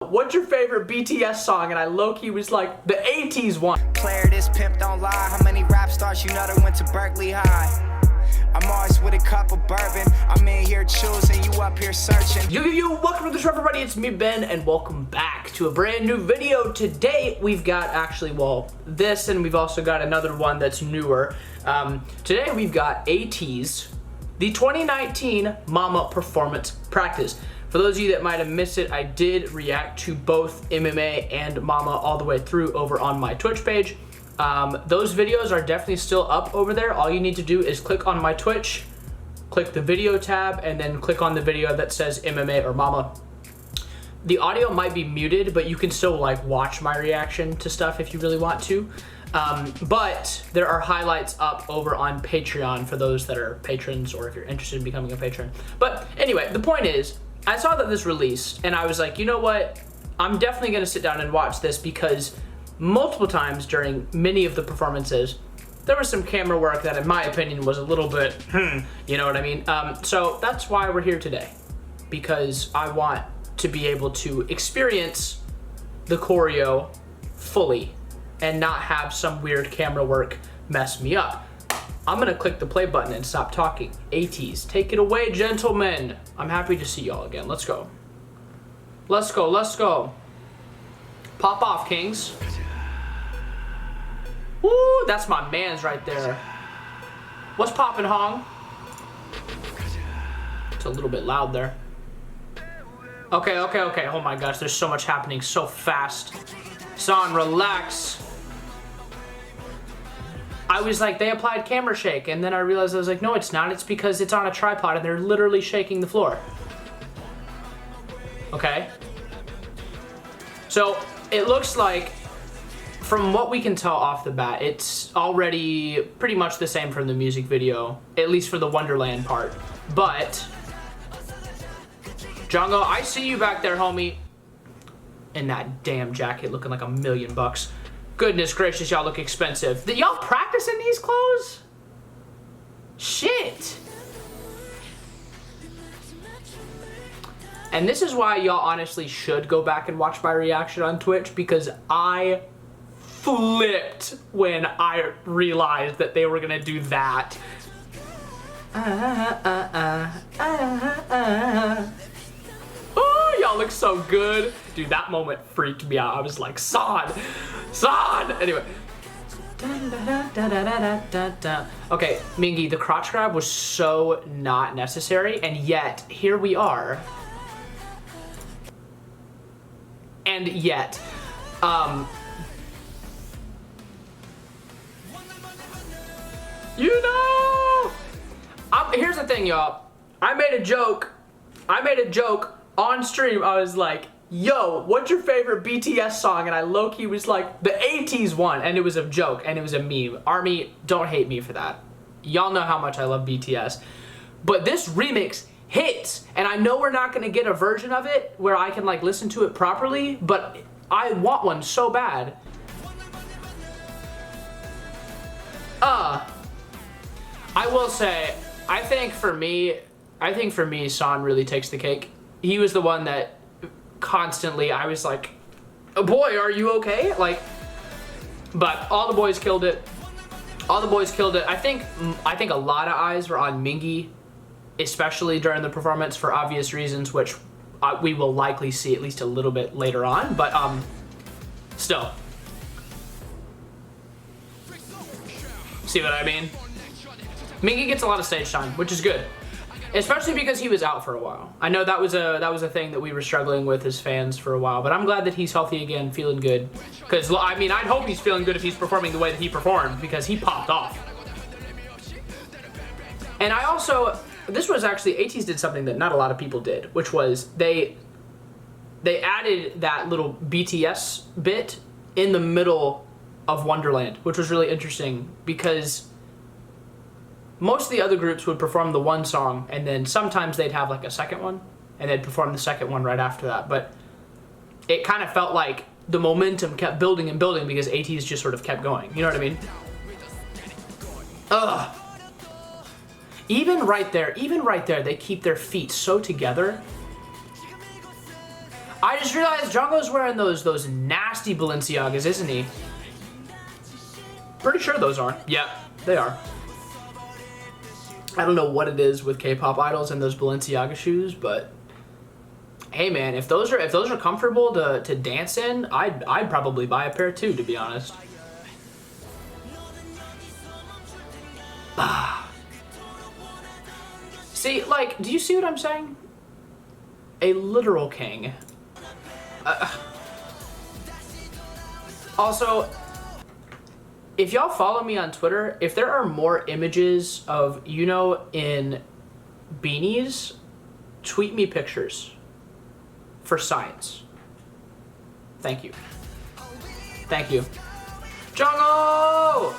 What's your favorite BTS song? And I low-key was like, the ATEEZ one. Player, this pimp don't lie. How many rap stars you know that went to Berkeley High? I'm always with a cup of bourbon. I'm in here choosing, you up here searching. Yo, welcome to the show, everybody. It's me, Ben, and welcome back to a brand new video. Today, we've got this, and we've also got another one that's newer. Today, we've got ATEEZ, the 2019 Mama Performance Practice. For those of you that might have missed it, I did react to both MMA and Mama all the way through over on my Twitch page. Those videos are definitely still up over there. All you need to do is click on my Twitch, click the video tab, and then click on the video that says MMA or Mama. The audio might be muted, but you can still like watch my reaction to stuff if you really want to. But there are highlights up over on Patreon for those that are patrons or if you're interested in becoming a patron. But anyway, the point is, I saw that this released and I was like, you know what? I'm definitely gonna sit down and watch this because multiple times during many of the performances, there was some camera work that in my opinion was a little bit, you know what I mean? So that's why we're here today, because I want to be able to experience the choreo fully and not have some weird camera work mess me up. I'm gonna click the play button and stop talking. ATEEZ, take it away, gentlemen. I'm happy to see y'all again. Let's go. Let's go, let's go. Pop off, kings. Woo, that's my man's right there. What's poppin', Hong? It's a little bit loud there. Okay. Oh my gosh, there's so much happening so fast. Son, relax. I was like, they applied camera shake, and then I realized I was like, no, it's not. It's because it's on a tripod and they're literally shaking the floor. Okay. So it looks like, from what we can tell off the bat, it's already pretty much the same from the music video, at least for the Wonderland part. But JONGHO, I see you back there, homie, in that damn jacket looking like $1 million. Goodness gracious, y'all look expensive. Did y'all practice in these clothes? Shit. And this is why y'all honestly should go back and watch my reaction on Twitch, because I flipped when I realized that they were gonna do that. Oh, y'all look so good. Dude, that moment freaked me out. I was like, Son! Anyway. Okay, Mingy, the crotch grab was so not necessary, and yet, here we are. And yet, you know, here's the thing, y'all. I made a joke on stream. I was like, yo, what's your favorite BTS song? And I low-key was like, the ATEEZ one, and it was a joke, and it was a meme. Army, don't hate me for that. Y'all know how much I love BTS. But this remix hits, and I know we're not gonna get a version of it where I can like listen to it properly, but I want one so bad. I will say, I think for me, Son really takes the cake. He was the one that constantly, I was like, oh boy, are you okay? Like, but all the boys killed it. I think a lot of eyes were on Mingy, especially during the performance for obvious reasons, which we will likely see at least a little bit later on, but still. See what I mean? Mingy gets a lot of stage time, which is good. Especially because he was out for a while. I know that was a thing that we were struggling with as fans for a while, but I'm glad that he's healthy again, feeling good. Because, I mean, I'd hope he's feeling good if he's performing the way that he performed, because he popped off. And I also, this was actually, ATEEZ did something that not a lot of people did, which was they added that little BTS bit in the middle of Wonderland, which was really interesting, because most of the other groups would perform the one song, and then sometimes they'd have like a second one, and they'd perform the second one right after that. But it kind of felt like the momentum kept building and building because ATEEZ just sort of kept going. You know what I mean? Ugh. Even right there, they keep their feet so together. I just realized Jungho's wearing those nasty Balenciagas, isn't he? Pretty sure those are. Yeah, they are. I don't know what it is with K-pop idols and those Balenciaga shoes, but hey man, if those are comfortable to dance in, I'd probably buy a pair too, to be honest. See, like, do you see what I'm saying? A literal king. Also, if y'all follow me on Twitter, if there are more images of, you know, in beanies, tweet me pictures for science. Thank you. Thank you. JONGHO!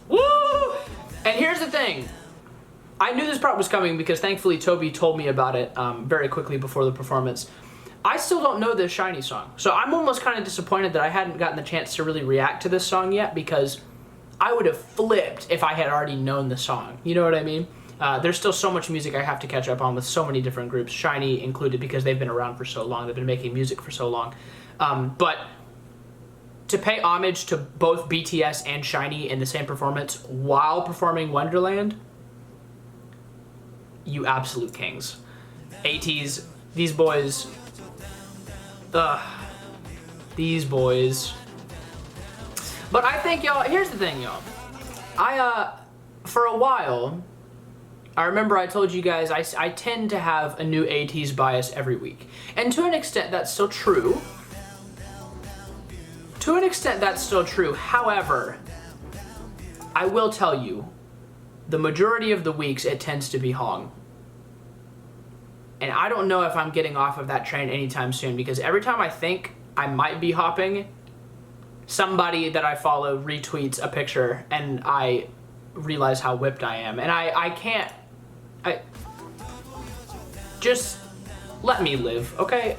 Woo! And here's the thing. I knew this part was coming because thankfully Toby told me about it very quickly before the performance. I still don't know this Shiny song, so I'm almost kind of disappointed that I hadn't gotten the chance to really react to this song yet, because I would have flipped if I had already known the song. You know what I mean? There's still so much music I have to catch up on with so many different groups, Shiny included, because they've been around for so long. They've been making music for so long. But to pay homage to both BTS and Shiny in the same performance while performing Wonderland, you absolute kings. ATEEZ, these boys, these boys. But I think, y'all, here's the thing, y'all. For a while, I remember I told you guys I tend to have a new ATEEZ bias every week. And to an extent, that's still true. To an extent, that's still true. However, I will tell you, the majority of the weeks, it tends to be Hong. And I don't know if I'm getting off of that train anytime soon, because every time I think I might be hopping, somebody that I follow retweets a picture and I realize how whipped I am. And I can't, just let me live, okay?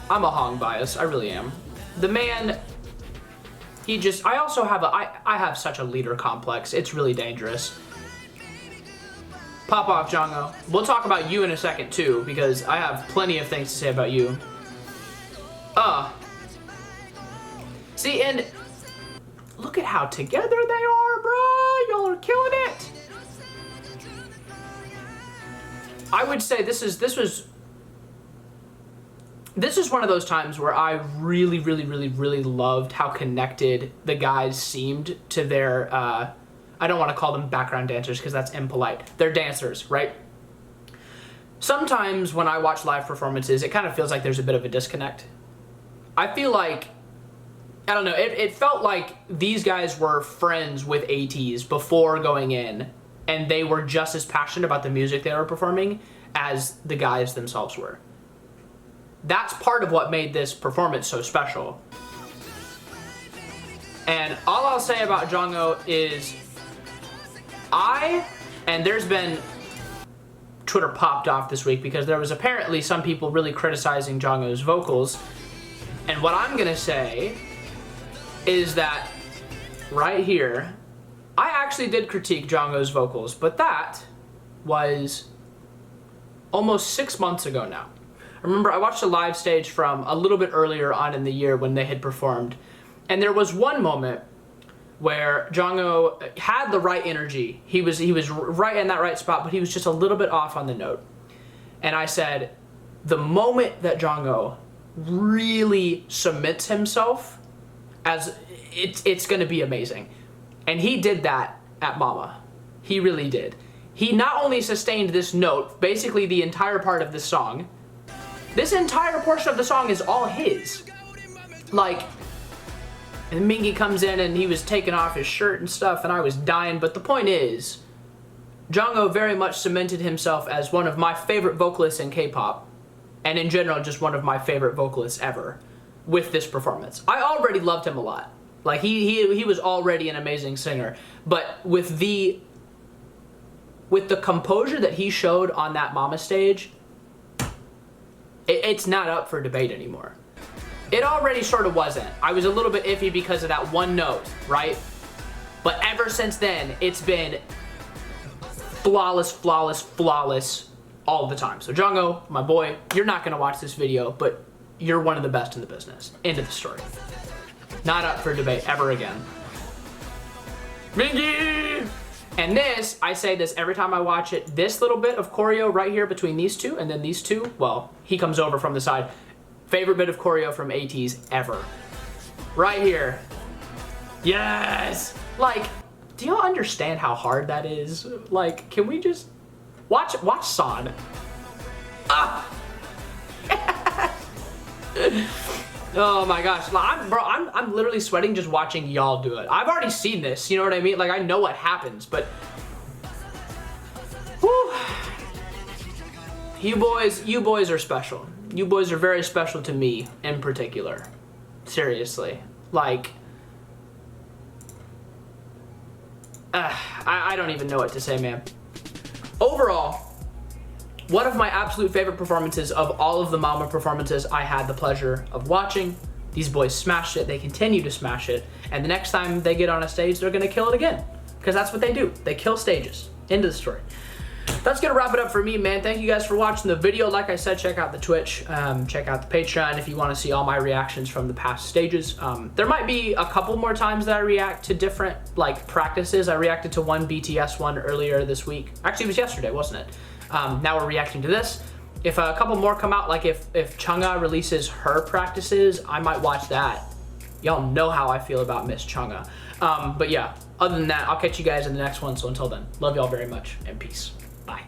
I'm a Hong bias, I really am. The man, I also have I have such a leader complex, it's really dangerous. Pop off, JONGHO. We'll talk about you in a second too, because I have plenty of things to say about you. See, and look at how together they are, bro. Y'all are killing it. I would say this is one of those times where I really, really, really, really loved how connected the guys seemed to their, I don't want to call them background dancers because that's impolite. They're dancers, right? Sometimes when I watch live performances, it kind of feels like there's a bit of a disconnect. I feel like, I don't know, it felt like these guys were friends with ATEEZ before going in, and they were just as passionate about the music they were performing as the guys themselves were. That's part of what made this performance so special. And all I'll say about JONGHO is and there's been, Twitter popped off this week because there was apparently some people really criticizing JONGHO's vocals. And what I'm gonna say is that right here, I actually did critique JONGHO's vocals, but that was almost 6 months ago now. I remember I watched a live stage from a little bit earlier on in the year when they had performed, and there was one moment where JONGHO had the right energy. He was right in that right spot, but he was just a little bit off on the note. And I said, the moment that JONGHO really submits himself, as it's gonna be amazing. And he did that at Mama. He really did. He not only sustained this note, basically the entire part of this song. This entire portion of the song is all his. Like, and Mingy comes in and he was taking off his shirt and stuff and I was dying, but the point is, JONGHO very much cemented himself as one of my favorite vocalists in K-pop, and in general just one of my favorite vocalists ever with this performance. I already loved him a lot. Like, he was already an amazing singer, but with the composure that he showed on that Mama stage, it's not up for debate anymore. It already sort of wasn't. I was a little bit iffy because of that one note, right? But ever since then, it's been flawless, flawless, flawless all the time. So JONGHO, my boy, you're not gonna watch this video, but you're one of the best in the business. End of the story. Not up for debate ever again. Mingy! And this, I say this every time I watch it, this little bit of choreo right here between these two and then these two, well, he comes over from the side. Favorite bit of choreo from ATEEZ ever. Right here. Yes! Like, do y'all understand how hard that is? Like, can we just watch Son. Ah! Oh my gosh, I'm literally sweating just watching y'all do it. I've already seen this, you know what I mean? Like, I know what happens, but whew. You boys are special. You boys are very special to me in particular. Seriously. Like, I don't even know what to say, man. Overall, one of my absolute favorite performances of all of the Mama performances I had the pleasure of watching. These boys smashed it, they continue to smash it, and the next time they get on a stage, they're gonna kill it again. Because that's what they do, they kill stages. End of the story. That's gonna wrap it up for me, man. Thank you guys for watching the video. Like I said, check out the Twitch, check out the Patreon if you wanna see all my reactions from the past stages. There might be a couple more times that I react to different, like, practices. I reacted to one BTS one earlier this week. Actually, it was yesterday, wasn't it? Now we're reacting to this. If a couple more come out, like if Chungha releases her practices, I might watch that. Y'all know how I feel about Miss Chungha. But yeah, other than that, I'll catch you guys in the next one. So until then, love y'all very much and peace. Bye.